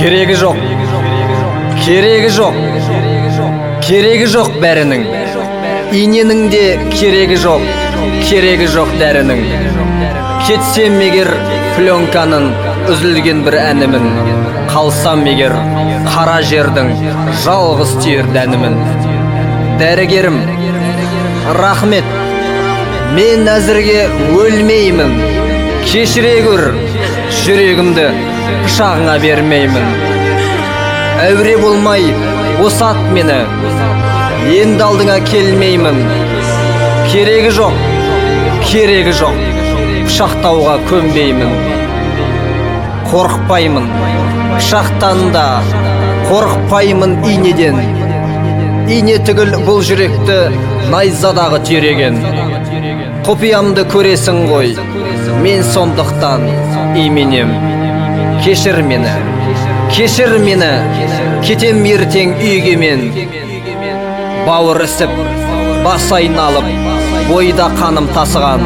Керегі жоқ, керегі жоқ, керегі жоқ бәрінің. Иненің де керегі жоқ дәрінің. Кетсем егер пленканың үзілген бір әнімін, қалсам егер қара жердің жалғыз түйір дәнімін. Дәрігерім, рахмет, мен әзірге өлмеймін. Кешіре көр, жүрегімді пышағыңа бермеймін. Әуре болмай босат мені, енді алдыңа келмеймін. Керегі жоқ, пышақтауға көнбеймін. Қорықпаймын пышақтан да, қорықпаймын инеден. Ине түгіл бұл жүректі найзадағы түйреген. Құпиямды көресің ғой, мен сондықтан именем. Кешір мені, кетем ертең үйге мен. Бауыр ісіп, бас айналып, бойда қаным тасыған.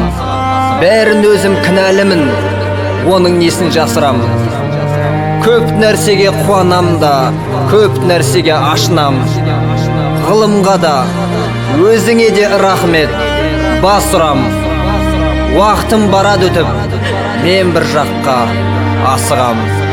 Бәрін өзім кінәлімін, оның несін жасырам. Көп нәрсеге қуанам да, көп нәрсеге ашынам. Ғылымға да, өзіңе де рахмет, бас ұрам. Уақытым барады өтіп, мен бір жаққа асығам.